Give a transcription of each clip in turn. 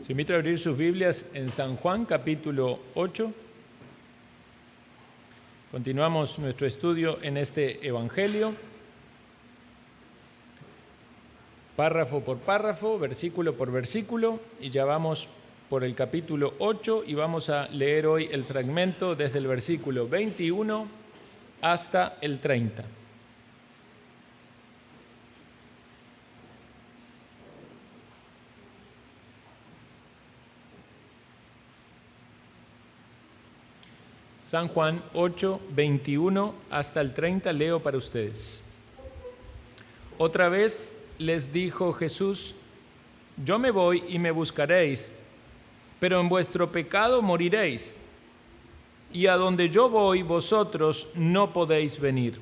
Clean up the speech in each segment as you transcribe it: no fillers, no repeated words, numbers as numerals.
Se invita a abrir sus Biblias en San Juan, capítulo 8. Continuamos nuestro estudio en este Evangelio, párrafo por párrafo, versículo por versículo, y ya vamos por el capítulo 8 y vamos a leer hoy el fragmento desde el versículo 21 hasta el 30. San Juan 8, 21 hasta el 30, leo para ustedes. Otra vez les dijo Jesús: yo me voy y me buscaréis, pero en vuestro pecado moriréis, y a donde yo voy vosotros no podéis venir.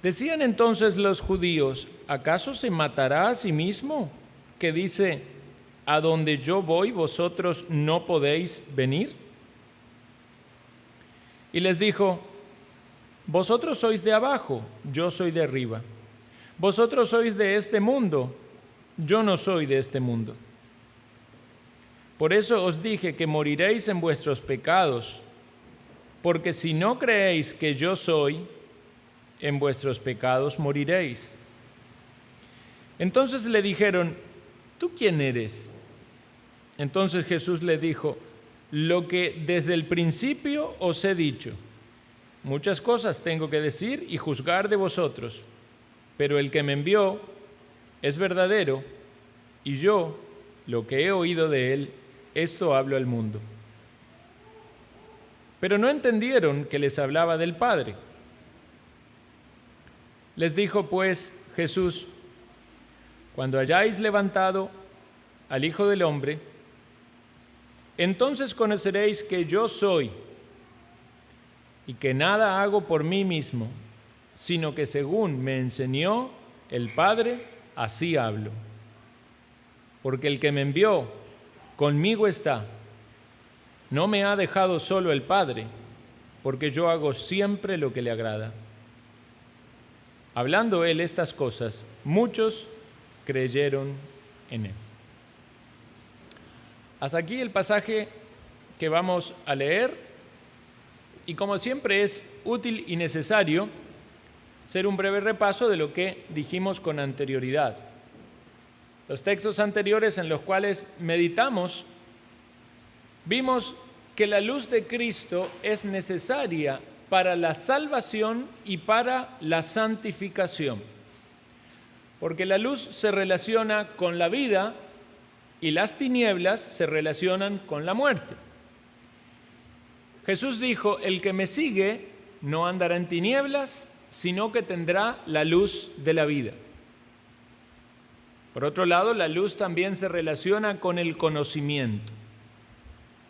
Decían entonces los judíos: ¿acaso se matará a sí mismo, que dice, a donde yo voy vosotros no podéis venir? Y les dijo: vosotros sois de abajo, yo soy de arriba. Vosotros sois de este mundo, yo no soy de este mundo. Por eso os dije que moriréis en vuestros pecados, porque si no creéis que yo soy, en vuestros pecados moriréis. Entonces le dijeron: ¿tú quién eres? Entonces Jesús le dijo: lo que desde el principio os he dicho. Muchas cosas tengo que decir y juzgar de vosotros, pero el que me envió es verdadero, y yo, lo que he oído de él, esto hablo al mundo. Pero no entendieron que les hablaba del Padre. Les dijo pues Jesús: cuando hayáis levantado al Hijo del Hombre, entonces conoceréis que yo soy, y que nada hago por mí mismo, sino que según me enseñó el Padre, así hablo. Porque el que me envió conmigo está. No me ha dejado solo el Padre, porque yo hago siempre lo que le agrada. Hablando él estas cosas, muchos creyeron en él. Hasta aquí el pasaje que vamos a leer, y como siempre es útil y necesario hacer un breve repaso de lo que dijimos con anterioridad. Los textos anteriores en los cuales meditamos, vimos que la luz de Cristo es necesaria para la salvación y para la santificación, porque la luz se relaciona con la vida y las tinieblas se relacionan con la muerte. Jesús dijo: el que me sigue no andará en tinieblas, sino que tendrá la luz de la vida. Por otro lado, la luz también se relaciona con el conocimiento.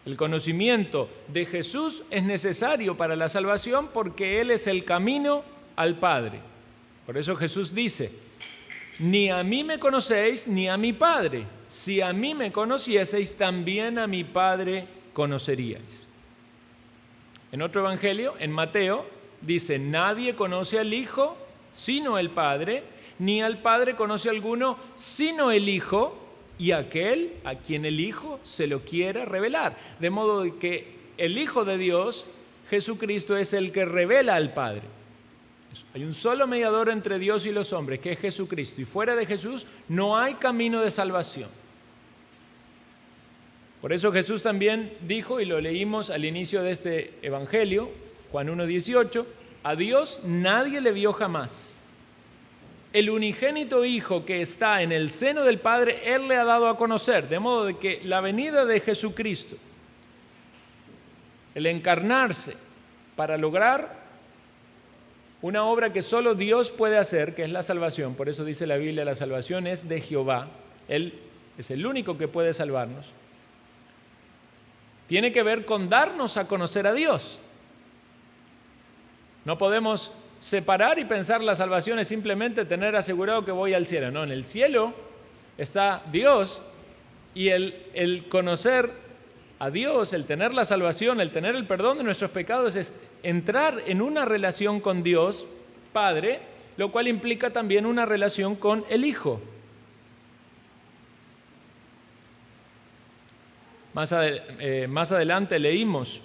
El conocimiento de Jesús es necesario para la salvación porque Él es el camino al Padre. Por eso Jesús dice: ni a mí me conocéis ni a mi Padre. Si a mí me conocieseis, también a mi Padre conoceríais. En otro evangelio, en Mateo, dice: nadie conoce al Hijo sino el Padre, ni al Padre conoce alguno sino el Hijo, y aquel a quien el Hijo se lo quiera revelar. De modo que el Hijo de Dios, Jesucristo, es el que revela al Padre. Hay un solo mediador entre Dios y los hombres, que es Jesucristo, y fuera de Jesús no hay camino de salvación. Por eso Jesús también dijo, y lo leímos al inicio de este Evangelio, Juan 1:18, a Dios nadie le vio jamás. El unigénito Hijo que está en el seno del Padre, Él le ha dado a conocer, de modo de que la venida de Jesucristo, el encarnarse para lograr una obra que solo Dios puede hacer, que es la salvación. Por eso dice la Biblia: la salvación es de Jehová. Él es el único que puede salvarnos. Tiene que ver con darnos a conocer a Dios. No podemos separar y pensar la salvación es simplemente tener asegurado que voy al cielo. No, en el cielo está Dios, y el conocer a Dios, el tener la salvación, el tener el perdón de nuestros pecados, es entrar en una relación con Dios Padre, lo cual implica también una relación con el Hijo. Más adelante leímos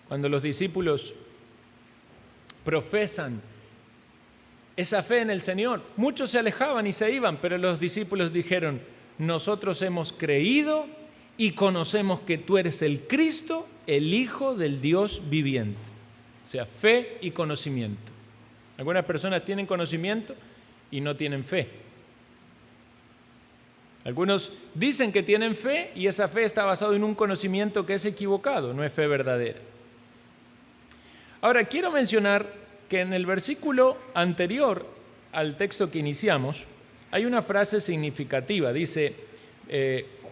cuando los discípulos profesan esa fe en el Señor. Muchos se alejaban y se iban, pero los discípulos dijeron: nosotros hemos creído y conocemos que tú eres el Cristo, el Hijo del Dios viviente. O sea, fe y conocimiento. Algunas personas tienen conocimiento y no tienen fe. Algunos dicen que tienen fe y esa fe está basada en un conocimiento que es equivocado, no es fe verdadera. Ahora, quiero mencionar que en el versículo anterior al texto que iniciamos hay una frase significativa. Dice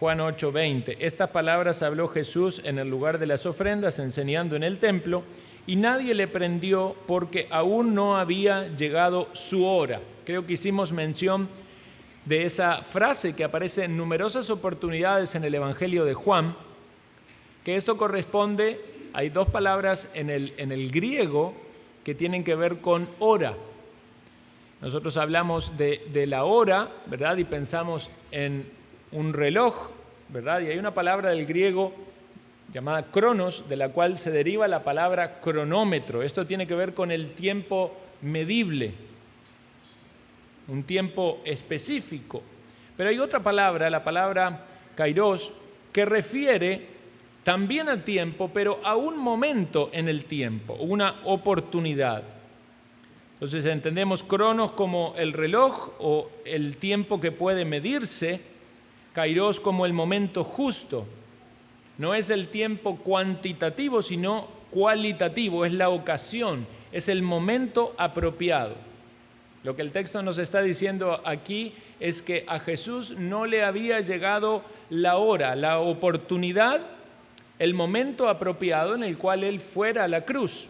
Juan 8:20, estas palabras habló Jesús en el lugar de las ofrendas, enseñando en el templo, y nadie le prendió porque aún no había llegado su hora. Creo que hicimos mención de esa frase que aparece en numerosas oportunidades en el Evangelio de Juan, que esto corresponde, hay dos palabras en el griego que tienen que ver con hora. Nosotros hablamos de la hora, ¿verdad? Y pensamos en un reloj, ¿verdad? Y hay una palabra del griego llamada cronos, de la cual se deriva la palabra cronómetro. Esto tiene que ver con el tiempo medible, un tiempo específico. Pero hay otra palabra, la palabra kairos, que refiere también al tiempo, pero a un momento en el tiempo, una oportunidad. Entonces entendemos cronos como el reloj o el tiempo que puede medirse, kairos como el momento justo. No es el tiempo cuantitativo, sino cualitativo, es la ocasión, es el momento apropiado. Lo que el texto nos está diciendo aquí es que a Jesús no le había llegado la hora, la oportunidad, el momento apropiado en el cual Él fuera a la cruz.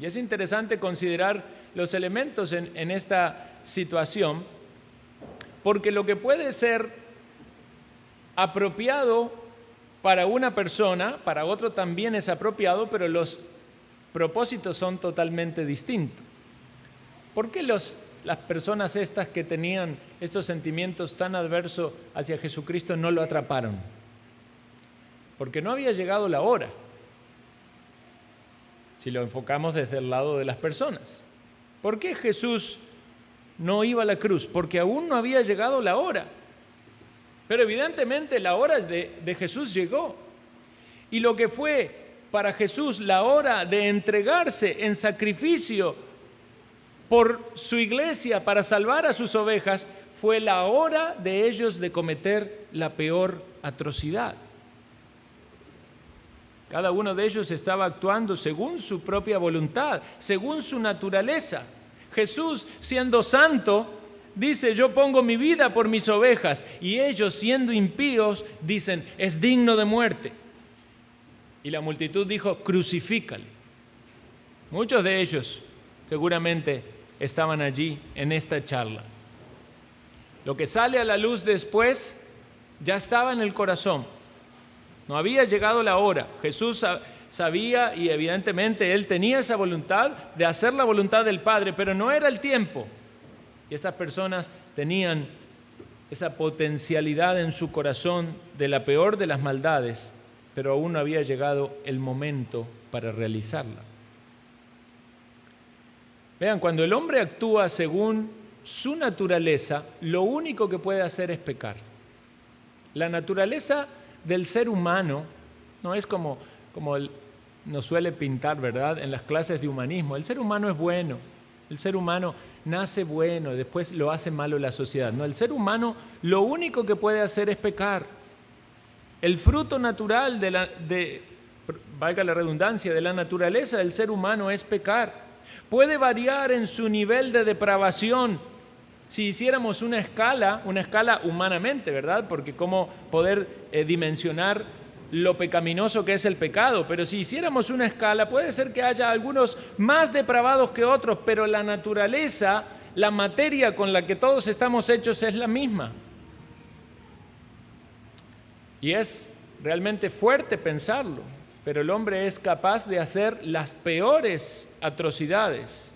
Y es interesante considerar los elementos en esta situación, porque lo que puede ser apropiado para una persona, para otro también es apropiado, pero los propósitos son totalmente distintos. ¿Por qué las personas estas que tenían estos sentimientos tan adversos hacia Jesucristo no lo atraparon? Porque no había llegado la hora, si lo enfocamos desde el lado de las personas. ¿Por qué Jesús no iba a la cruz? Porque aún no había llegado la hora. Pero evidentemente la hora de Jesús llegó. Y lo que fue para Jesús la hora de entregarse en sacrificio por su iglesia para salvar a sus ovejas, fue la hora de ellos de cometer la peor atrocidad. Cada uno de ellos estaba actuando según su propia voluntad, según su naturaleza. Jesús, siendo santo, dice: yo pongo mi vida por mis ovejas, y ellos, siendo impíos, dicen: es digno de muerte. Y la multitud dijo: crucifícale. Muchos de ellos seguramente estaban allí en esta charla. Lo que sale a la luz después ya estaba en el corazón. No había llegado la hora. Jesús sabía, y evidentemente Él tenía esa voluntad de hacer la voluntad del Padre, pero no era el tiempo. Y esas personas tenían esa potencialidad en su corazón de la peor de las maldades, pero aún no había llegado el momento para realizarla. Vean, cuando el hombre actúa según su naturaleza, lo único que puede hacer es pecar. La naturaleza del ser humano no es como nos suele pintar, ¿verdad?, en las clases de humanismo. El ser humano es bueno. El ser humano nace bueno, después lo hace malo la sociedad. No, el ser humano lo único que puede hacer es pecar. El fruto natural valga la redundancia, de la naturaleza del ser humano es pecar. Puede variar en su nivel de depravación. Si hiciéramos una escala humanamente, ¿verdad? Porque cómo poder dimensionar lo pecaminoso que es el pecado, pero si hiciéramos una escala, puede ser que haya algunos más depravados que otros, pero la naturaleza, la materia con la que todos estamos hechos es la misma. Y es realmente fuerte pensarlo, pero el hombre es capaz de hacer las peores atrocidades.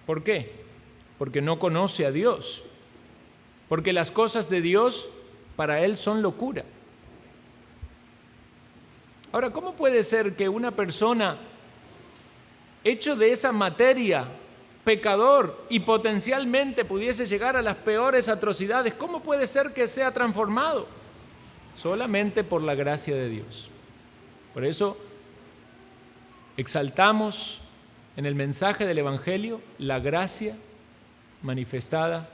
¿Por qué? Porque no conoce a Dios. Porque las cosas de Dios para Él son locura. Ahora, ¿cómo puede ser que una persona hecho de esa materia, pecador y potencialmente pudiese llegar a las peores atrocidades, cómo puede ser que sea transformado? Solamente por la gracia de Dios. Por eso exaltamos en el mensaje del Evangelio la gracia manifestada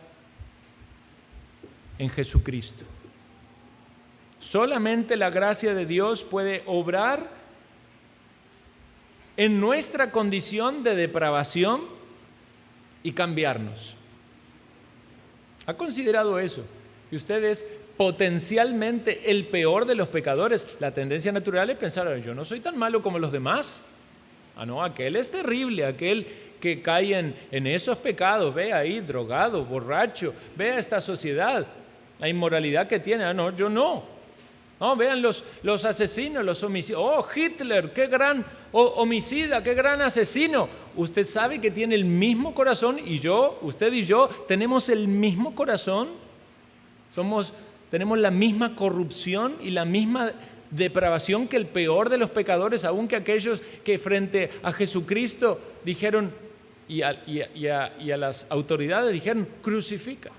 en Jesucristo. Solamente la gracia de Dios puede obrar en nuestra condición de depravación y cambiarnos. ¿Ha considerado eso? Que usted es potencialmente el peor de los pecadores. La tendencia natural es pensar, yo no soy tan malo como los demás. No, aquel es terrible, aquel que cae en esos pecados, ve ahí, drogado, borracho, ve a esta sociedad, la inmoralidad que tiene. No, yo no. No, vean los asesinos, los homicidas. Oh, Hitler, qué gran homicida, qué gran asesino. Usted sabe que tiene el mismo corazón y usted y yo, tenemos el mismo corazón. Tenemos la misma corrupción y la misma depravación que el peor de los pecadores, aun que aquellos que frente a Jesucristo dijeron y a las autoridades dijeron, crucifica.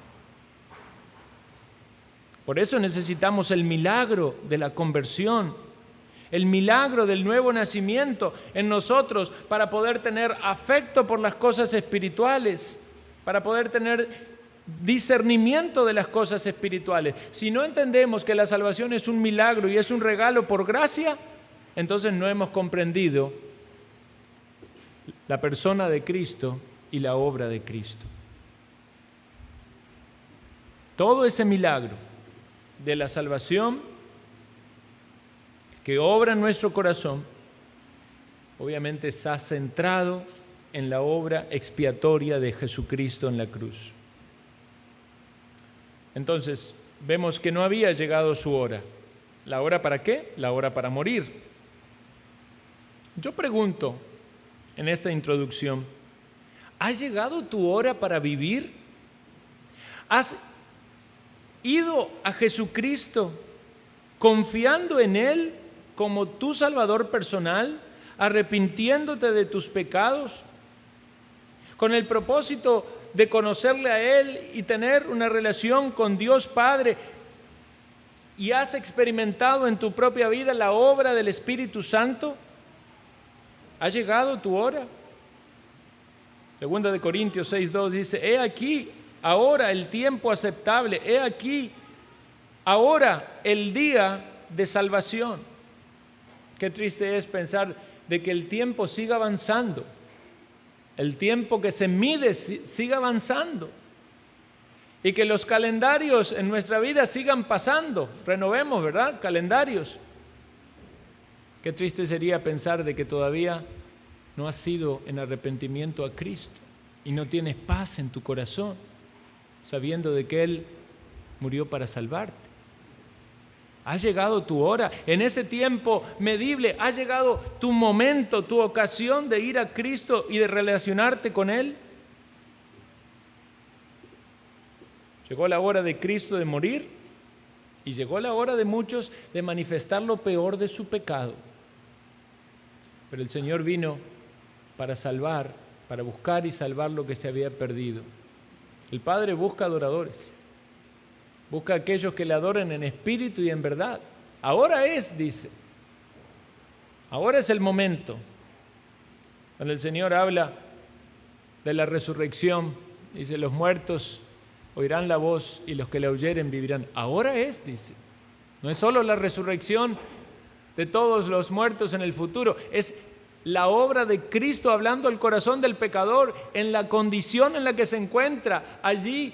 Por eso necesitamos el milagro de la conversión, el milagro del nuevo nacimiento en nosotros para poder tener afecto por las cosas espirituales, para poder tener discernimiento de las cosas espirituales. Si no entendemos que la salvación es un milagro y es un regalo por gracia, entonces no hemos comprendido la persona de Cristo y la obra de Cristo. Todo ese milagro de la salvación que obra en nuestro corazón, obviamente está centrado en la obra expiatoria de Jesucristo en la cruz. Entonces, vemos que no había llegado su hora. ¿La hora para qué? La hora para morir. Yo pregunto en esta introducción, ¿ha llegado tu hora para vivir? ¿Has ido a Jesucristo confiando en Él como tu Salvador personal, arrepintiéndote de tus pecados, con el propósito de conocerle a Él y tener una relación con Dios Padre? ¿Y has experimentado en tu propia vida la obra del Espíritu Santo? ¿Ha llegado tu hora? Segunda de Corintios 6:2 dice, he aquí ahora el tiempo aceptable, he aquí ahora el día de salvación. Qué triste es pensar de que el tiempo siga avanzando, el tiempo que se mide siga avanzando y que los calendarios en nuestra vida sigan pasando. Renovemos, ¿verdad? Calendarios. Qué triste sería pensar de que todavía no has ido en arrepentimiento a Cristo y no tienes paz en tu corazón, sabiendo de que Él murió para salvarte. Ha llegado tu hora, en ese tiempo medible, ha llegado tu momento, tu ocasión de ir a Cristo y de relacionarte con Él. Llegó la hora de Cristo de morir y llegó la hora de muchos de manifestar lo peor de su pecado. Pero el Señor vino para salvar, para buscar y salvar lo que se había perdido. El Padre busca adoradores, busca a aquellos que le adoren en espíritu y en verdad. Ahora dice, ahora es el momento. Cuando el Señor habla de la resurrección, dice, los muertos oirán la voz y los que la oyeren vivirán. Ahora dice, no es solo la resurrección de todos los muertos en el futuro, es la obra de Cristo hablando al corazón del pecador en la condición en la que se encuentra allí,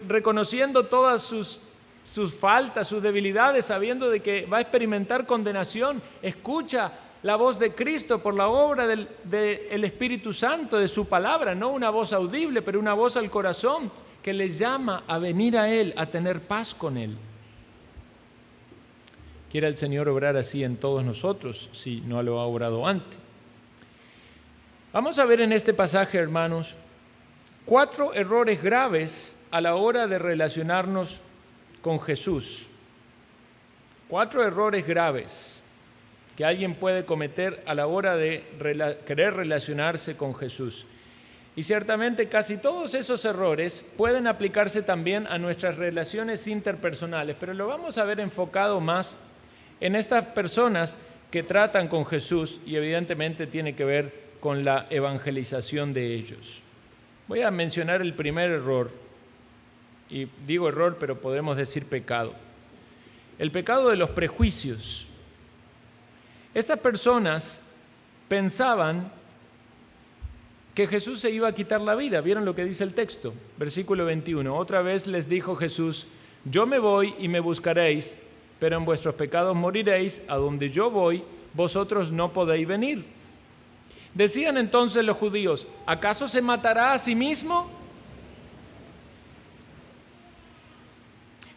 reconociendo todas sus faltas, sus debilidades, sabiendo de que va a experimentar condenación. Escucha la voz de Cristo por la obra del Espíritu Santo, de su palabra, no una voz audible, pero una voz al corazón que le llama a venir a Él, a tener paz con Él. Quiera el Señor obrar así en todos nosotros, si no lo ha obrado antes. Vamos a ver en este pasaje, hermanos, 4 errores graves a la hora de relacionarnos con Jesús. 4 errores graves que alguien puede cometer a la hora de querer relacionarse con Jesús. Y ciertamente casi todos esos errores pueden aplicarse también a nuestras relaciones interpersonales, pero lo vamos a ver enfocado más en estas personas que tratan con Jesús y evidentemente tiene que ver con la evangelización de ellos. Voy a mencionar el primer error, y digo error, pero podemos decir pecado. El pecado de los prejuicios. Estas personas pensaban que Jesús se iba a quitar la vida. ¿Vieron lo que dice el texto? Versículo 21. Otra vez les dijo Jesús: yo me voy y me buscaréis, pero en vuestros pecados moriréis. A donde yo voy, vosotros no podéis venir. Decían entonces los judíos: ¿acaso se matará a sí mismo?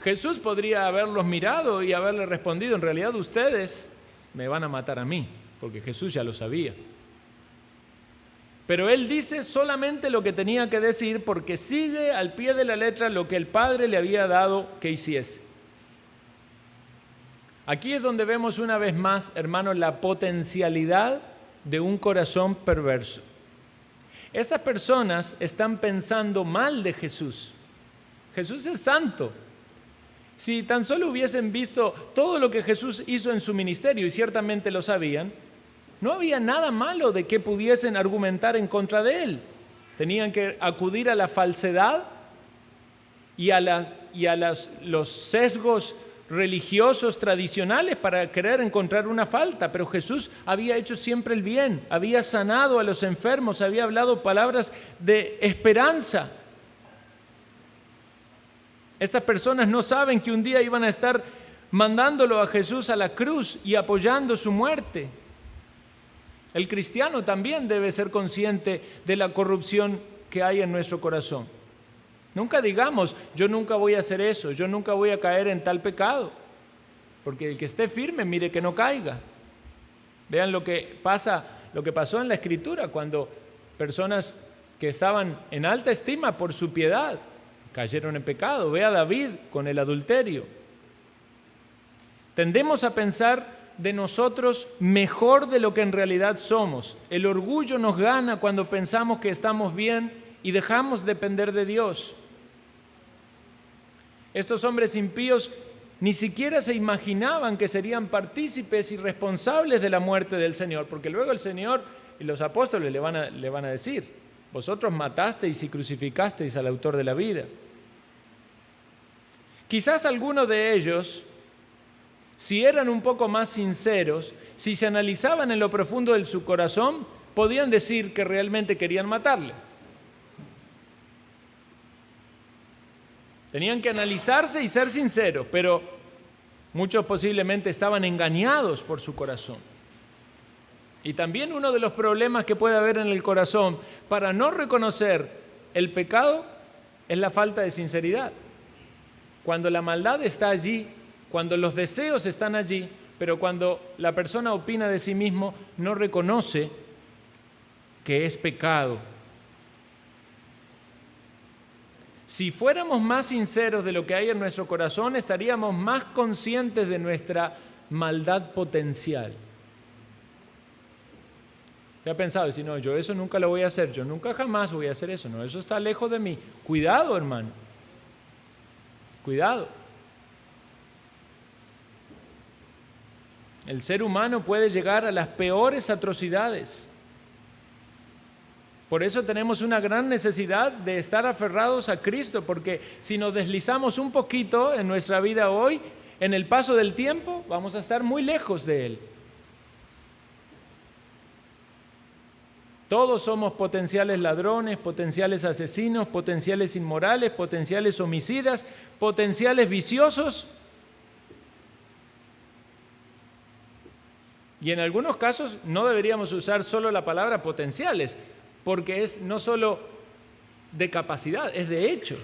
Jesús podría haberlos mirado y haberle respondido: en realidad ustedes me van a matar a mí, porque Jesús ya lo sabía. Pero él dice solamente lo que tenía que decir porque sigue al pie de la letra lo que el Padre le había dado que hiciese. Aquí es donde vemos una vez más, hermanos, la potencialidad de un corazón perverso. Estas personas están pensando mal de Jesús. Jesús es santo. Si tan solo hubiesen visto todo lo que Jesús hizo en su ministerio, y ciertamente lo sabían, no había nada malo de que pudiesen argumentar en contra de él. Tenían que acudir a la falsedad y a los sesgos religiosos tradicionales para querer encontrar una falta, pero Jesús había hecho siempre el bien, había sanado a los enfermos, había hablado palabras de esperanza. Estas personas no saben que un día iban a estar mandándolo a Jesús a la cruz y apoyando su muerte. El cristiano también debe ser consciente de la corrupción que hay en nuestro corazón. Nunca digamos: yo nunca voy a hacer eso, yo nunca voy a caer en tal pecado, porque el que esté firme mire que no caiga. Vean lo que pasó en la Escritura cuando personas que estaban en alta estima por su piedad cayeron en pecado. Ve a David con el adulterio. Tendemos a pensar de nosotros mejor de lo que en realidad somos. El orgullo nos gana cuando pensamos que estamos bien y dejamos de depender de Dios. Estos hombres impíos ni siquiera se imaginaban que serían partícipes y responsables de la muerte del Señor, porque luego el Señor y los apóstoles le van a decir: vosotros matasteis y crucificasteis al autor de la vida. Quizás algunos de ellos, si eran un poco más sinceros, si se analizaban en lo profundo de su corazón, podían decir que realmente querían matarle. Tenían que analizarse y ser sinceros, pero muchos posiblemente estaban engañados por su corazón. Y también uno de los problemas que puede haber en el corazón para no reconocer el pecado es la falta de sinceridad. Cuando la maldad está allí, cuando los deseos están allí, pero cuando la persona opina de sí mismo, no reconoce que es pecado. Si fuéramos más sinceros de lo que hay en nuestro corazón, estaríamos más conscientes de nuestra maldad potencial. ¿Te ha pensado? Decir: no, yo eso nunca lo voy a hacer, yo nunca jamás voy a hacer eso, no, eso está lejos de mí. Cuidado, hermano, cuidado. El ser humano puede llegar a las peores atrocidades. Por eso tenemos una gran necesidad de estar aferrados a Cristo, porque si nos deslizamos un poquito en nuestra vida hoy, en el paso del tiempo, vamos a estar muy lejos de Él. Todos somos potenciales ladrones, potenciales asesinos, potenciales inmorales, potenciales homicidas, potenciales viciosos. Y en algunos casos no deberíamos usar solo la palabra potenciales, porque es no solo de capacidad, es de hecho.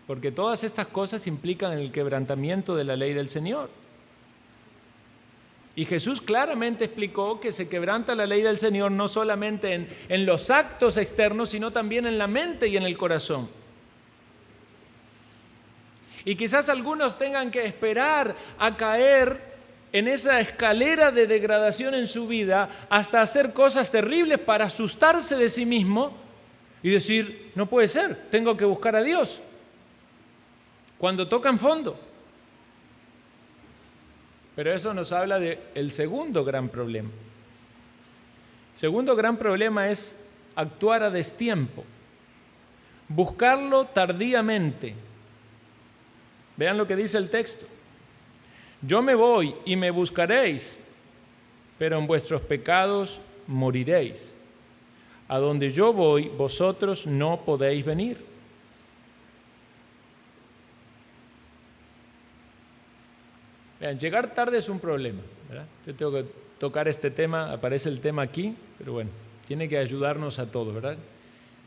Porque todas estas cosas implican el quebrantamiento de la ley del Señor. Y Jesús claramente explicó que se quebranta la ley del Señor no solamente en los actos externos, sino también en la mente y en el corazón. Y quizás algunos tengan que esperar a caer en esa escalera de degradación en su vida hasta hacer cosas terribles para asustarse de sí mismo y decir, no puede ser, tengo que buscar a Dios. Cuando tocan fondo. Pero eso nos habla del segundo gran problema. El segundo gran problema es actuar a destiempo, buscarlo tardíamente. Vean lo que dice el texto. Yo me voy y me buscaréis, pero en vuestros pecados moriréis. A donde yo voy, vosotros no podéis venir. Vean, llegar tarde es un problema, ¿verdad? Yo tengo que tocar este tema, aparece el tema aquí, pero bueno, tiene que ayudarnos a todos, ¿verdad?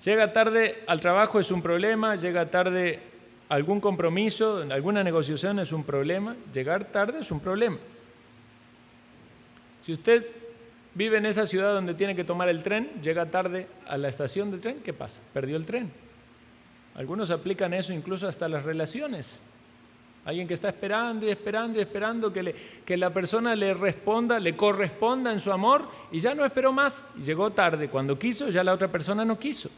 Llega tarde al trabajo es un problema, llega tarde a algún compromiso, alguna negociación es un problema, llegar tarde es un problema. Si usted vive en esa ciudad donde tiene que tomar el tren, llega tarde a la estación del tren, ¿qué pasa? Perdió el tren. Algunos aplican eso incluso hasta las relaciones. Alguien que está esperando y esperando y esperando que la persona le responda, le corresponda en su amor y ya no esperó más. Y llegó tarde. Cuando quiso, ya la otra persona no quiso.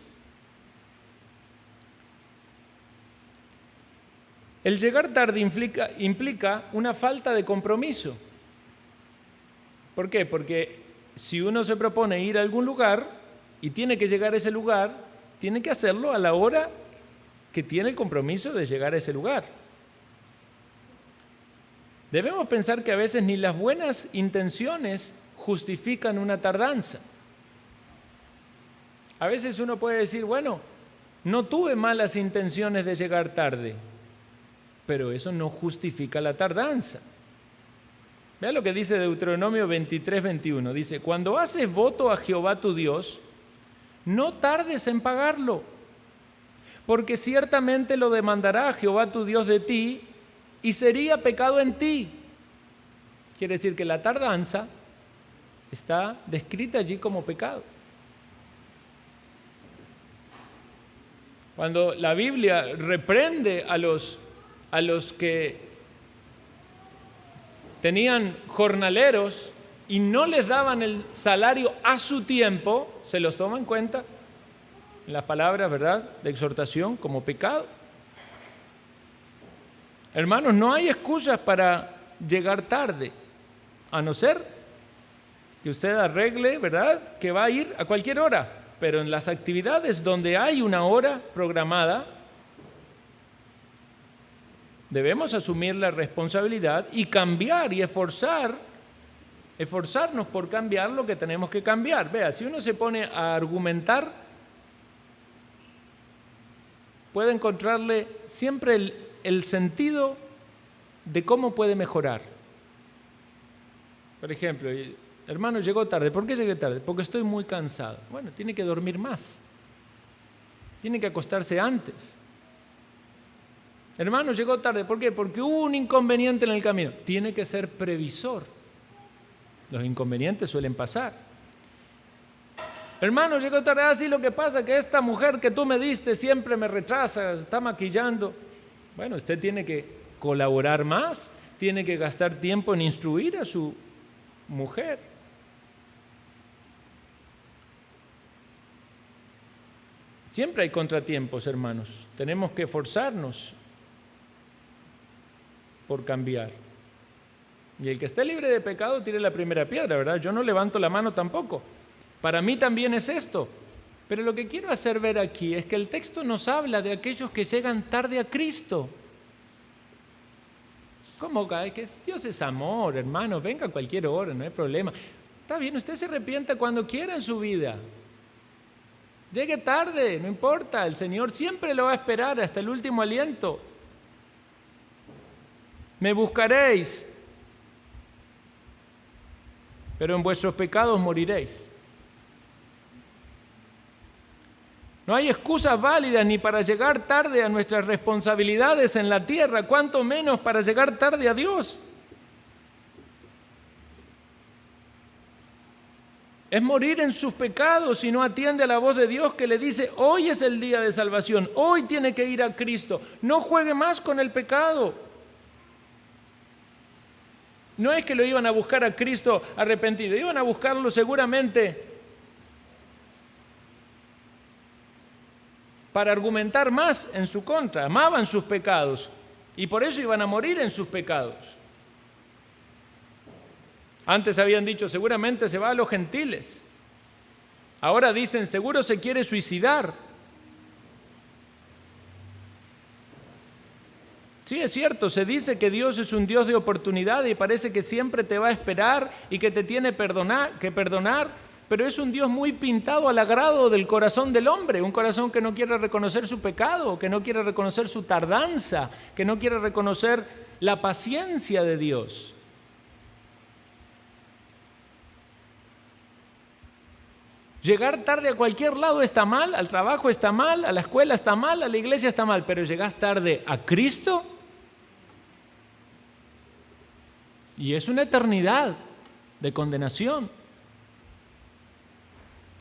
El llegar tarde implica una falta de compromiso. ¿Por qué? Porque si uno se propone ir a algún lugar y tiene que llegar a ese lugar, tiene que hacerlo a la hora que tiene el compromiso de llegar a ese lugar. Debemos pensar que a veces ni las buenas intenciones justifican una tardanza. A veces uno puede decir, bueno, no tuve malas intenciones de llegar tarde, pero eso no justifica la tardanza. Vea lo que dice Deuteronomio 23:21. Dice, cuando haces voto a Jehová tu Dios, no tardes en pagarlo, porque ciertamente lo demandará Jehová tu Dios de ti, y sería pecado en ti. Quiere decir que la tardanza está descrita allí como pecado. Cuando la Biblia reprende a los que tenían jornaleros y no les daban el salario a su tiempo, se los toma en cuenta en las palabras, ¿verdad?, de exhortación como pecado. Hermanos, no hay excusas para llegar tarde, a no ser que usted arregle, ¿verdad?, que va a ir a cualquier hora, pero en las actividades donde hay una hora programada, debemos asumir la responsabilidad y cambiar y esforzarnos por cambiar lo que tenemos que cambiar. Vea, si uno se pone a argumentar, puede encontrarle siempre el sentido de cómo puede mejorar. Por ejemplo, hermano, llegó tarde. ¿Por qué llegué tarde? Porque estoy muy cansado. Bueno, tiene que dormir más. Tiene que acostarse antes. Hermano, llegó tarde. ¿Por qué? Porque hubo un inconveniente en el camino. Tiene que ser previsor. Los inconvenientes suelen pasar. Hermano, llegó tarde. Sí, lo que pasa es que esta mujer que tú me diste siempre me retrasa, está maquillando. Bueno, usted tiene que colaborar más, tiene que gastar tiempo en instruir a su mujer. Siempre hay contratiempos, hermanos. Tenemos que esforzarnos por cambiar. Y el que esté libre de pecado tire la primera piedra, ¿verdad? Yo no levanto la mano tampoco. Para mí también es esto. Pero lo que quiero hacer ver aquí es que el texto nos habla de aquellos que llegan tarde a Cristo. ¿Cómo? Que Dios es amor, hermano, venga a cualquier hora, no hay problema. Está bien, usted se arrepienta cuando quiera en su vida. Llegue tarde, no importa, el Señor siempre lo va a esperar hasta el último aliento. Me buscaréis, pero en vuestros pecados moriréis. No hay excusas válidas ni para llegar tarde a nuestras responsabilidades en la tierra, cuanto menos para llegar tarde a Dios. Es morir en sus pecados si no atiende a la voz de Dios que le dice, hoy es el día de salvación, hoy tiene que ir a Cristo, no juegue más con el pecado. No es que lo iban a buscar a Cristo arrepentido, iban a buscarlo seguramente para argumentar más en su contra, amaban sus pecados y por eso iban a morir en sus pecados. Antes habían dicho, seguramente se va a los gentiles. Ahora dicen, seguro se quiere suicidar. Sí, es cierto, se dice que Dios es un Dios de oportunidad y parece que siempre te va a esperar y que te tiene que perdonar, pero es un Dios muy pintado al agrado del corazón del hombre, un corazón que no quiere reconocer su pecado, que no quiere reconocer su tardanza, que no quiere reconocer la paciencia de Dios. Llegar tarde a cualquier lado está mal, al trabajo está mal, a la escuela está mal, a la iglesia está mal, pero llegas tarde a Cristo y es una eternidad de condenación.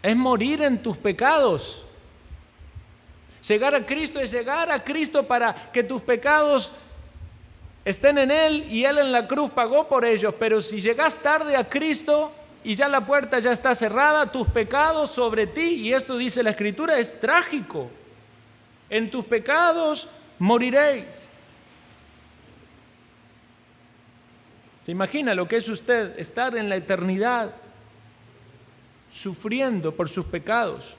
Es morir en tus pecados. Llegar a Cristo es llegar a Cristo para que tus pecados estén en Él y Él en la cruz pagó por ellos, pero si llegas tarde a Cristo y ya la puerta ya está cerrada, tus pecados sobre ti, y esto dice la Escritura, es trágico. En tus pecados moriréis. ¿Se imagina lo que es usted estar en la eternidad sufriendo por sus pecados?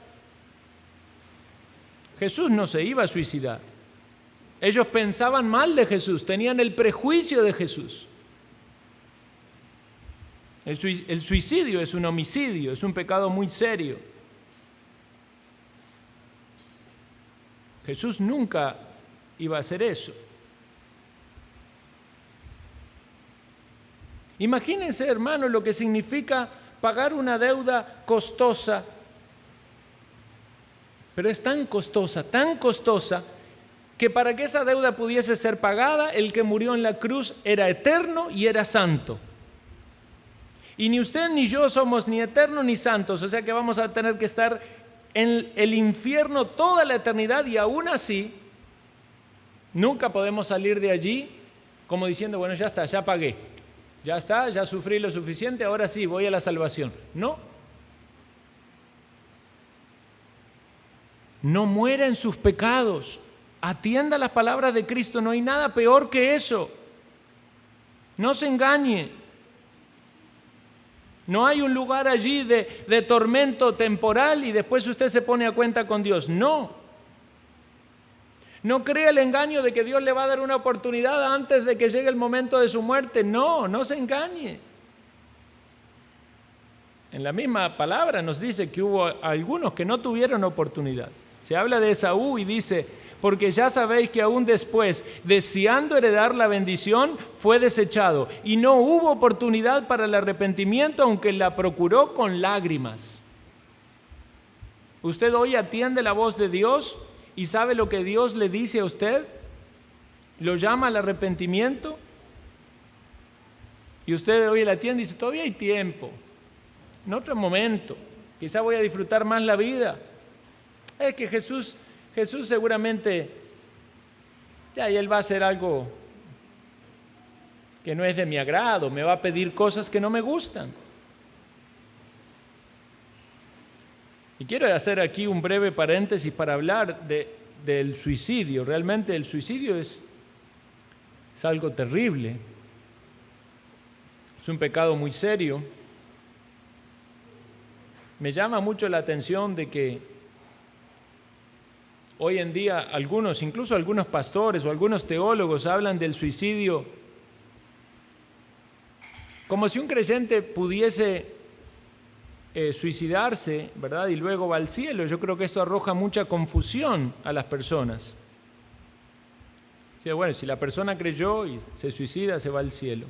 Jesús no se iba a suicidar. Ellos pensaban mal de Jesús, tenían el prejuicio de Jesús. El suicidio es un homicidio, es un pecado muy serio. Jesús nunca iba a hacer eso. Imagínense, hermanos, lo que significa pagar una deuda costosa, pero es tan costosa, que para que esa deuda pudiese ser pagada, el que murió en la cruz era eterno y era santo. Y ni usted ni yo somos ni eternos ni santos, o sea que vamos a tener que estar en el infierno toda la eternidad y aún así nunca podemos salir de allí como diciendo, bueno, ya está, ya pagué, ya está, ya sufrí lo suficiente, ahora sí, voy a la salvación. No. No muera en sus pecados. Atienda las palabras de Cristo, no hay nada peor que eso. No se engañe. No hay un lugar allí de tormento temporal y después usted se pone a cuenta con Dios. No. No crea el engaño de que Dios le va a dar una oportunidad antes de que llegue el momento de su muerte. No, no se engañe. En la misma palabra nos dice que hubo algunos que no tuvieron oportunidad. Se habla de Esaú y dice, porque ya sabéis que aún después, deseando heredar la bendición, fue desechado y no hubo oportunidad para el arrepentimiento, aunque la procuró con lágrimas. ¿Usted hoy atiende la voz de Dios y sabe lo que Dios le dice a usted? ¿Lo llama al arrepentimiento? Y usted hoy la atiende y dice, todavía hay tiempo, en otro momento, quizá voy a disfrutar más la vida. Es que Jesús seguramente, ya, y Él va a hacer algo que no es de mi agrado, me va a pedir cosas que no me gustan. Y quiero hacer aquí un breve paréntesis para hablar del suicidio. Realmente el suicidio es algo terrible, es un pecado muy serio. Me llama mucho la atención de que hoy en día incluso algunos pastores o algunos teólogos hablan del suicidio como si un creyente pudiese suicidarse, ¿verdad? Y luego va al cielo. Yo creo que esto arroja mucha confusión a las personas. O sea, bueno, si la persona creyó y se suicida, se va al cielo.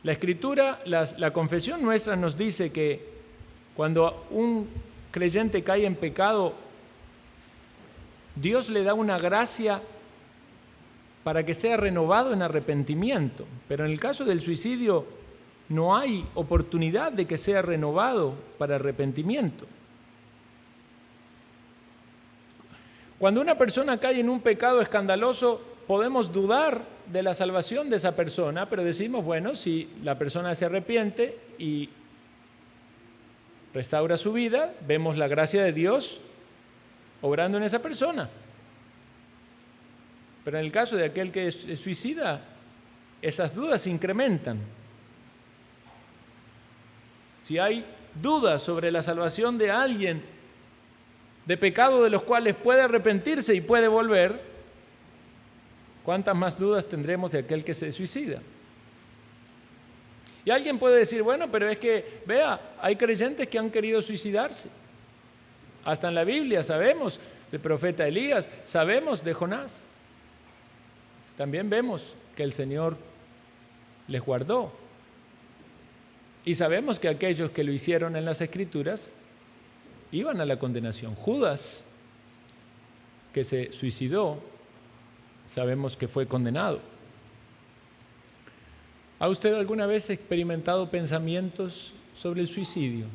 La Escritura, la confesión nuestra nos dice que cuando un creyente cae en pecado, Dios le da una gracia para que sea renovado en arrepentimiento. Pero en el caso del suicidio no hay oportunidad de que sea renovado para arrepentimiento. Cuando una persona cae en un pecado escandaloso, podemos dudar de la salvación de esa persona, pero decimos, bueno, si la persona se arrepiente y restaura su vida, vemos la gracia de Dios obrando en esa persona. Pero en el caso de aquel que se suicida, esas dudas se incrementan. Si hay dudas sobre la salvación de alguien, de pecados de los cuales puede arrepentirse y puede volver, ¿cuántas más dudas tendremos de aquel que se suicida? Y alguien puede decir, bueno, pero es que, vea, hay creyentes que han querido suicidarse. Hasta en la Biblia sabemos del profeta Elías, sabemos de Jonás. También vemos que el Señor les guardó. Y sabemos que aquellos que lo hicieron en las Escrituras iban a la condenación. Judas, que se suicidó, sabemos que fue condenado. ¿Ha usted alguna vez experimentado pensamientos sobre el suicidio?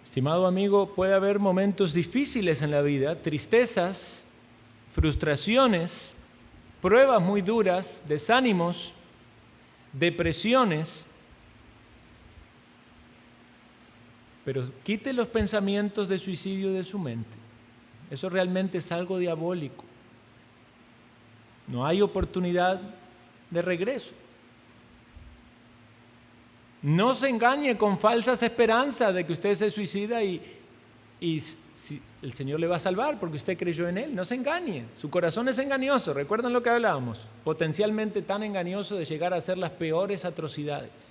Estimado amigo, puede haber momentos difíciles en la vida, tristezas, frustraciones, pruebas muy duras, desánimos, depresiones, pero quite los pensamientos de suicidio de su mente. Eso realmente es algo diabólico. No hay oportunidad de regreso. No se engañe con falsas esperanzas de que usted se suicida y si el Señor le va a salvar porque usted creyó en Él. No se engañe. Su corazón es engañoso. ¿Recuerdan lo que hablábamos? Potencialmente tan engañoso de llegar a hacer las peores atrocidades.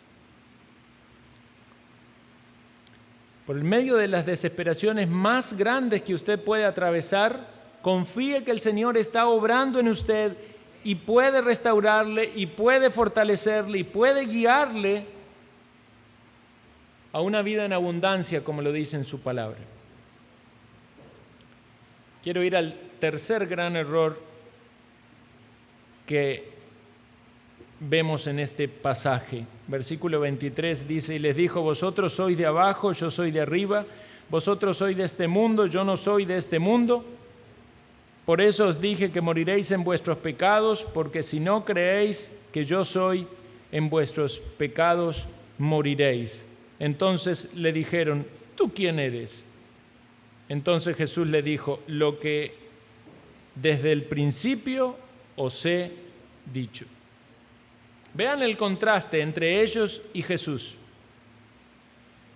Por el medio de las desesperaciones más grandes que usted puede atravesar, confíe que el Señor está obrando en usted y puede restaurarle y puede fortalecerle y puede guiarle a una vida en abundancia, como lo dice en su palabra. Quiero ir al tercer gran error que vemos en este pasaje. Versículo 23 dice, y les dijo, vosotros sois de abajo, yo soy de arriba, vosotros sois de este mundo, yo no soy de este mundo. Por eso os dije que moriréis en vuestros pecados, porque si no creéis que yo soy, en vuestros pecados moriréis. Entonces le dijeron, ¿tú quién eres? Entonces Jesús le dijo, lo que desde el principio os he dicho. Vean el contraste entre ellos y Jesús.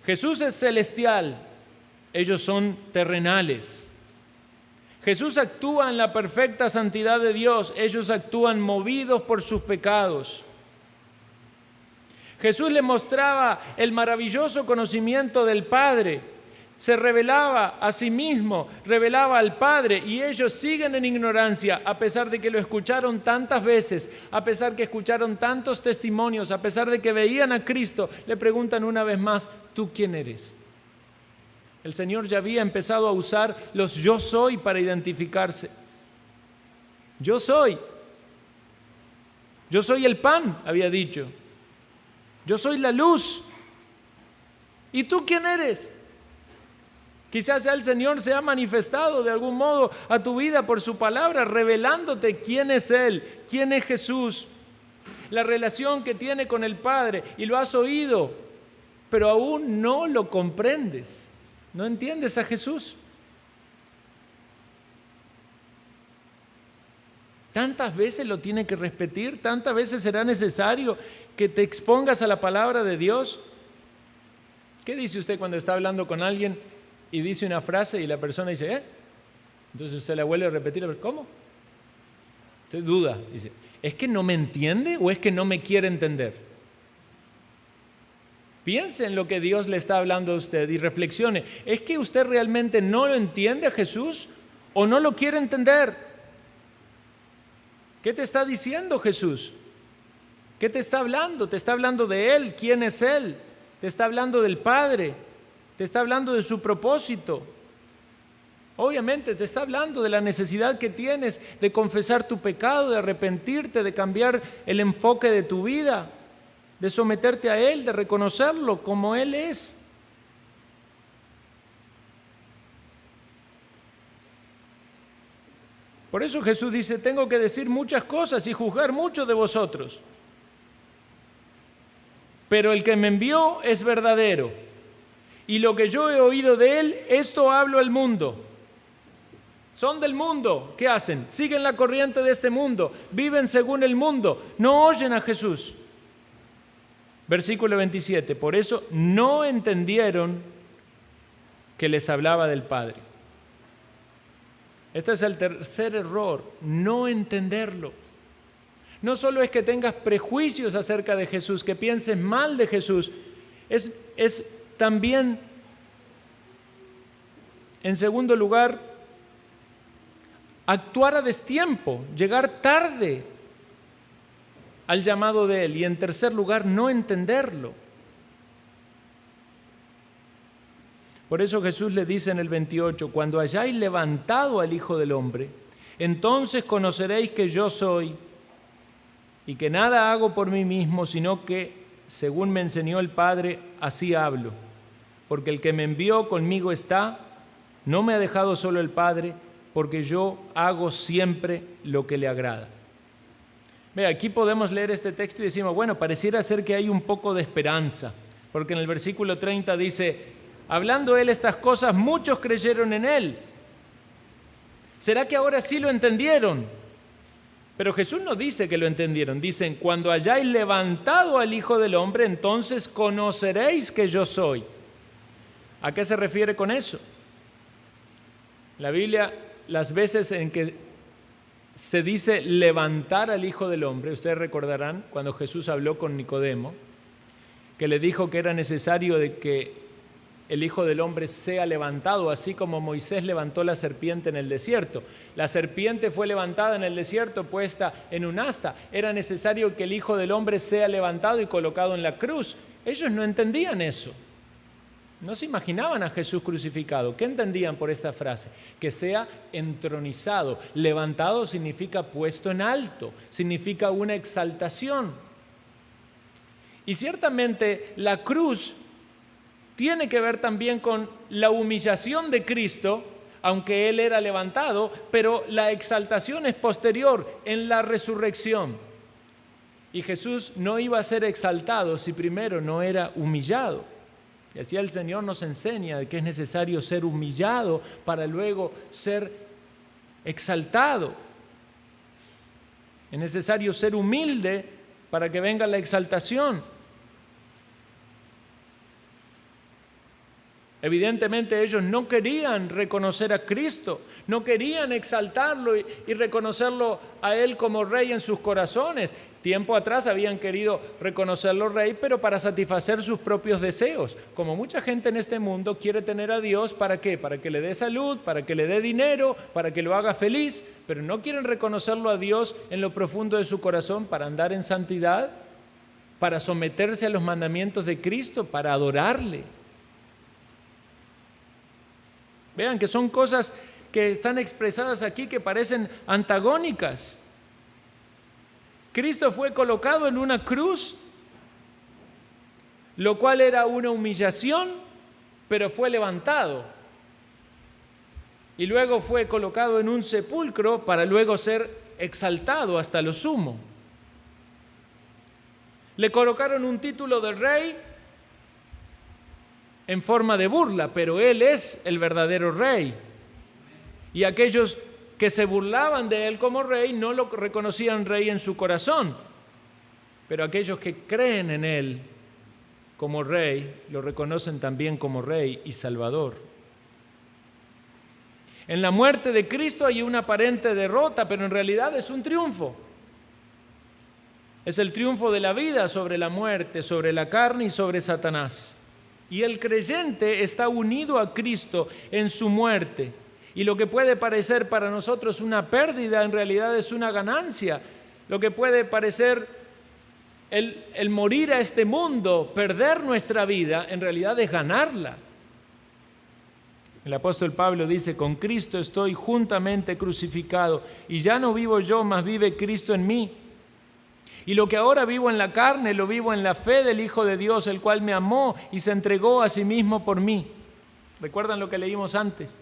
Jesús es celestial, ellos son terrenales. Jesús actúa en la perfecta santidad de Dios, ellos actúan movidos por sus pecados. Jesús le mostraba el maravilloso conocimiento del Padre, se revelaba a sí mismo, revelaba al Padre, y ellos siguen en ignorancia, a pesar de que lo escucharon tantas veces, a pesar que escucharon tantos testimonios, a pesar de que veían a Cristo, le preguntan una vez más, ¿tú quién eres? El Señor ya había empezado a usar los yo soy para identificarse. Yo soy el pan, había dicho. Yo soy la luz. ¿Y tú quién eres? Quizás ya el Señor se ha manifestado de algún modo a tu vida por su palabra, revelándote quién es Él, quién es Jesús, la relación que tiene con el Padre, y lo has oído, pero aún no lo comprendes. ¿No entiendes a Jesús? Tantas veces lo tiene que repetir, tantas veces será necesario que te expongas a la palabra de Dios. ¿Qué dice usted cuando está hablando con alguien y dice una frase y la persona dice, ¿eh? Entonces usted la vuelve a repetir, ¿cómo? Usted duda, dice, ¿es que no me entiende o es que no me quiere entender? Piense en lo que Dios le está hablando a usted y reflexione. ¿Es que usted realmente no lo entiende a Jesús o no lo quiere entender? ¿Qué te está diciendo Jesús? ¿Qué te está hablando? Te está hablando de Él. ¿Quién es Él? Te está hablando del Padre. Te está hablando de su propósito. Obviamente te está hablando de la necesidad que tienes de confesar tu pecado, de arrepentirte, de cambiar el enfoque de tu vida, de someterte a Él, de reconocerlo como Él es. Por eso Jesús dice, tengo que decir muchas cosas y juzgar muchos de vosotros. Pero el que me envió es verdadero, y lo que yo he oído de Él, esto hablo al mundo. Son del mundo. ¿Qué hacen? Siguen la corriente de este mundo, viven según el mundo, no oyen a Jesús. Versículo 27, por eso no entendieron que les hablaba del Padre. Este es el tercer error, no entenderlo. No solo es que tengas prejuicios acerca de Jesús, que pienses mal de Jesús, es también, en segundo lugar, actuar a destiempo, llegar tarde al llamado de Él. Y en tercer lugar, no entenderlo. Por eso Jesús le dice en el 28, cuando hayáis levantado al Hijo del Hombre, entonces conoceréis que yo soy y que nada hago por mí mismo, sino que, según me enseñó el Padre, así hablo. Porque el que me envió conmigo está, no me ha dejado solo el Padre, porque yo hago siempre lo que le agrada. Ve, aquí podemos leer este texto y decimos, bueno, pareciera ser que hay un poco de esperanza, porque en el versículo 30 dice, hablando Él estas cosas, muchos creyeron en Él. ¿Será que ahora sí lo entendieron? Pero Jesús no dice que lo entendieron. Dicen, cuando hayáis levantado al Hijo del Hombre, entonces conoceréis que yo soy. ¿A qué se refiere con eso? La Biblia, las veces en que se dice levantar al Hijo del Hombre, ustedes recordarán cuando Jesús habló con Nicodemo, que le dijo que era necesario de que el Hijo del Hombre sea levantado, así como Moisés levantó la serpiente en el desierto. La serpiente fue levantada en el desierto, puesta en un asta. Era necesario que el Hijo del Hombre sea levantado y colocado en la cruz. Ellos no entendían eso. No se imaginaban a Jesús crucificado. ¿Qué entendían por esta frase? Que sea entronizado. Levantado significa puesto en alto, significa una exaltación. Y ciertamente la cruz tiene que ver también con la humillación de Cristo, aunque Él era levantado, pero la exaltación es posterior en la resurrección. Y Jesús no iba a ser exaltado si primero no era humillado. Y así el Señor nos enseña de que es necesario ser humillado para luego ser exaltado. Es necesario ser humilde para que venga la exaltación. Evidentemente ellos no querían reconocer a Cristo, no querían exaltarlo y reconocerlo a Él como Rey en sus corazones. Tiempo atrás habían querido reconocerlo Rey, pero para satisfacer sus propios deseos. Como mucha gente en este mundo quiere tener a Dios, ¿para qué? Para que le dé salud, para que le dé dinero, para que lo haga feliz, pero no quieren reconocerlo a Dios en lo profundo de su corazón para andar en santidad, para someterse a los mandamientos de Cristo, para adorarle. Vean que son cosas que están expresadas aquí que parecen antagónicas. Cristo fue colocado en una cruz, lo cual era una humillación, pero fue levantado. Y luego fue colocado en un sepulcro para luego ser exaltado hasta lo sumo. Le colocaron un título de rey en forma de burla, pero Él es el verdadero Rey. Y aquellos que se burlaban de Él como Rey no lo reconocían Rey en su corazón, pero aquellos que creen en Él como Rey lo reconocen también como Rey y Salvador. En la muerte de Cristo hay una aparente derrota, pero en realidad es un triunfo. Es el triunfo de la vida sobre la muerte, sobre la carne y sobre Satanás. Y el creyente está unido a Cristo en su muerte. Y lo que puede parecer para nosotros una pérdida, en realidad es una ganancia. Lo que puede parecer el morir a este mundo, perder nuestra vida, en realidad es ganarla. El apóstol Pablo dice: con Cristo estoy juntamente crucificado, y ya no vivo yo, mas vive Cristo en mí. Y lo que ahora vivo en la carne, lo vivo en la fe del Hijo de Dios, el cual me amó y se entregó a sí mismo por mí. ¿Recuerdan lo que leímos antes?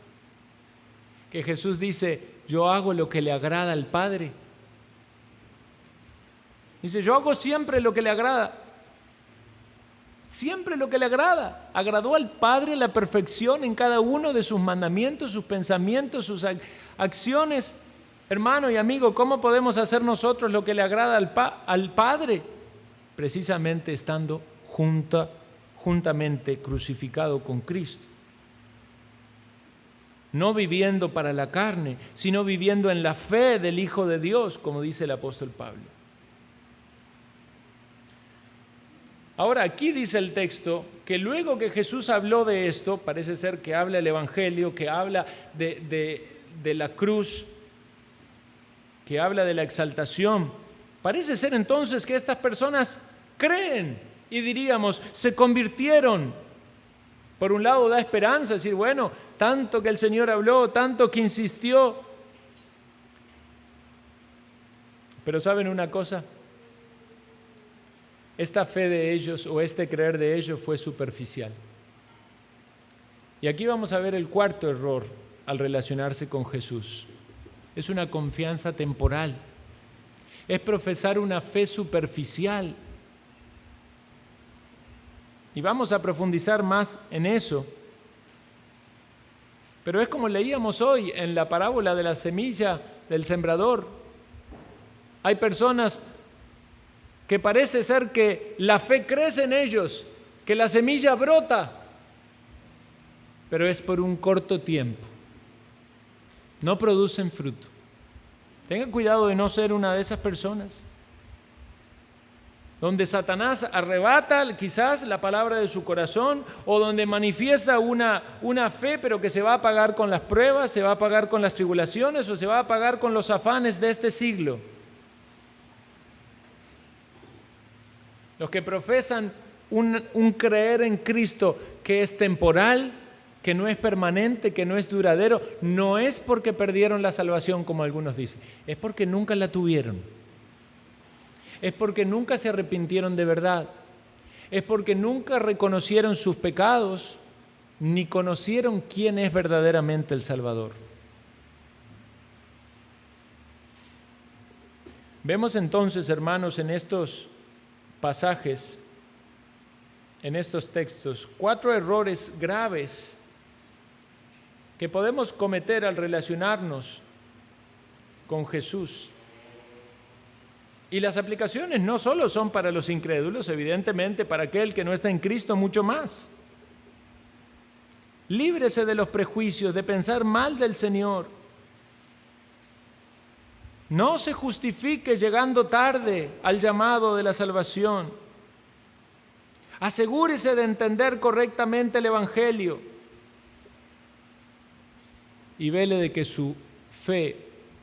Que Jesús dice: yo hago lo que le agrada al Padre. Dice: yo hago siempre lo que le agrada. Siempre lo que le agrada. Agradó al Padre la perfección en cada uno de sus mandamientos, sus pensamientos, sus acciones. Hermano y amigo, ¿cómo podemos hacer nosotros lo que le agrada al Padre? Precisamente estando juntamente crucificado con Cristo. No viviendo para la carne, sino viviendo en la fe del Hijo de Dios, como dice el apóstol Pablo. Ahora, aquí dice el texto que luego que Jesús habló de esto, parece ser que habla el Evangelio, que habla de la cruz, que habla de la exaltación. Parece ser entonces que estas personas creen y diríamos, se convirtieron. Por un lado da esperanza, decir, bueno, tanto que el Señor habló, tanto que insistió. Pero ¿saben una cosa? Esta fe de ellos o este creer de ellos fue superficial. Y aquí vamos a ver el cuarto error al relacionarse con Jesús. Es una confianza temporal. Es profesar una fe superficial. Y vamos a profundizar más en eso. Pero es como leíamos hoy en la parábola de la semilla del sembrador. Hay personas que parece ser que la fe crece en ellos, que la semilla brota, pero es por un corto tiempo. No producen fruto. Tengan cuidado de no ser una de esas personas, donde Satanás arrebata quizás la palabra de su corazón, o donde manifiesta una fe, pero que se va a pagar con las pruebas, se va a pagar con las tribulaciones, o se va a pagar con los afanes de este siglo. Los que profesan un creer en Cristo que es temporal, que no es permanente, que no es duradero, no es porque perdieron la salvación, como algunos dicen, es porque nunca la tuvieron. Es porque nunca se arrepintieron de verdad. Es porque nunca reconocieron sus pecados, ni conocieron quién es verdaderamente el Salvador. Vemos entonces, hermanos, en estos pasajes, en estos textos, 4 errores graves que podemos cometer al relacionarnos con Jesús. Y las aplicaciones no solo son para los incrédulos, evidentemente para aquel que no está en Cristo mucho más. Líbrese de los prejuicios, de pensar mal del Señor. No se justifique llegando tarde al llamado de la salvación. Asegúrese de entender correctamente el Evangelio y vele de que su fe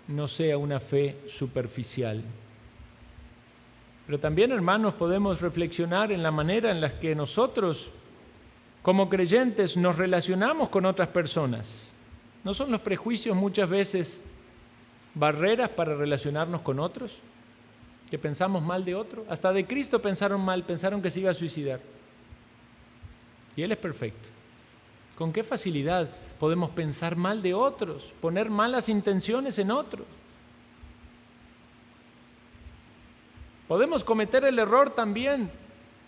no sea una fe superficial. Pero también, hermanos, podemos reflexionar en la manera en la que nosotros, como creyentes, nos relacionamos con otras personas. ¿No son los prejuicios muchas veces barreras para relacionarnos con otros? Que pensamos mal de otro. Hasta de Cristo pensaron mal, pensaron que se iba a suicidar. Y Él es perfecto. ¿Con qué facilidad podemos pensar mal de otros, poner malas intenciones en otros? Podemos cometer el error también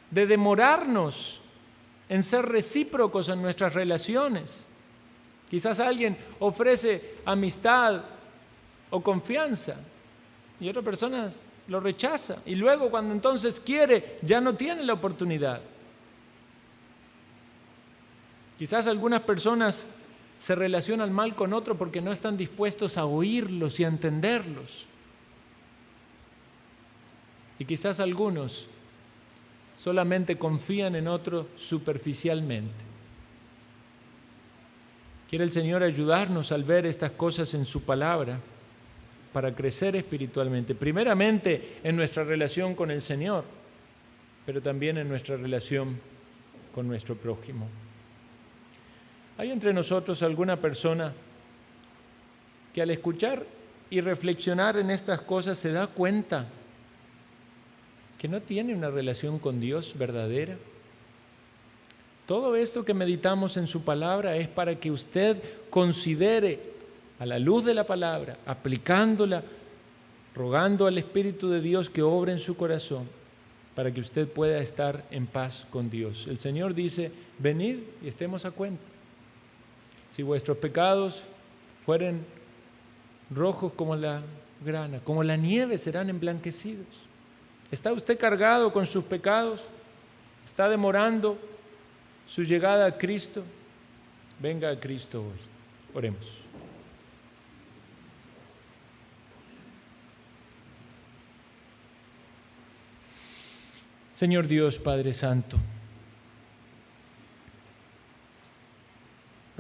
de demorarnos en ser recíprocos en nuestras relaciones. Quizás alguien ofrece amistad o confianza y otra persona lo rechaza, y luego cuando entonces quiere ya no tiene la oportunidad. Quizás algunas personas se relacionan mal con otro porque no están dispuestos a oírlos y a entenderlos. Y quizás algunos solamente confían en otro superficialmente. Quiere el Señor ayudarnos al ver estas cosas en su palabra para crecer espiritualmente, primeramente en nuestra relación con el Señor, pero también en nuestra relación con nuestro prójimo. ¿Hay entre nosotros alguna persona que al escuchar y reflexionar en estas cosas se da cuenta que no tiene una relación con Dios verdadera? Todo esto que meditamos en su palabra es para que usted considere a la luz de la palabra, aplicándola, rogando al Espíritu de Dios que obre en su corazón, para que usted pueda estar en paz con Dios. El Señor dice, venid y estemos a cuenta. Si vuestros pecados fueren rojos como la grana, como la nieve serán emblanquecidos. ¿Está usted cargado con sus pecados? ¿Está demorando su llegada a Cristo? Venga a Cristo hoy. Oremos. Señor Dios, Padre Santo,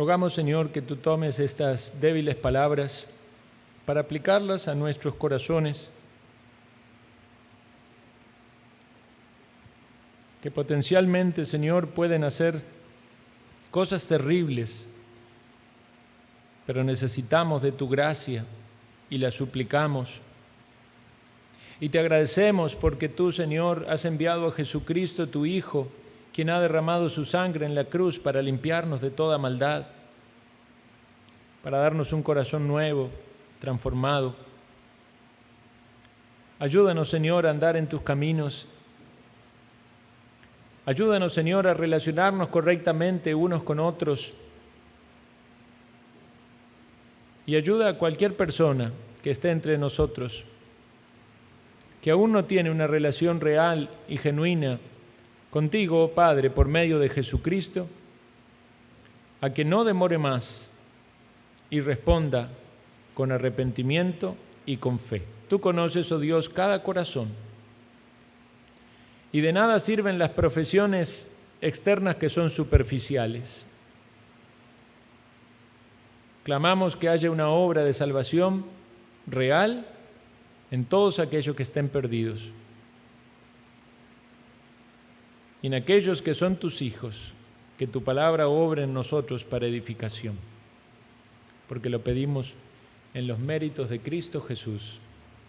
rogamos, Señor, que tú tomes estas débiles palabras para aplicarlas a nuestros corazones, que potencialmente, Señor, pueden hacer cosas terribles, pero necesitamos de tu gracia y la suplicamos. Y te agradecemos porque tú, Señor, has enviado a Jesucristo, tu Hijo, quien ha derramado su sangre en la cruz para limpiarnos de toda maldad, para darnos un corazón nuevo, transformado. Ayúdanos, Señor, a andar en tus caminos. Ayúdanos, Señor, a relacionarnos correctamente unos con otros. Y ayuda a cualquier persona que esté entre nosotros, que aún no tiene una relación real y genuina contigo, oh Padre, por medio de Jesucristo, a que no demore más y responda con arrepentimiento y con fe. Tú conoces, oh Dios, cada corazón. Y de nada sirven las profesiones externas que son superficiales. Clamamos que haya una obra de salvación real en todos aquellos que estén perdidos y en aquellos que son tus hijos, que tu palabra obre en nosotros para edificación, porque lo pedimos en los méritos de Cristo Jesús.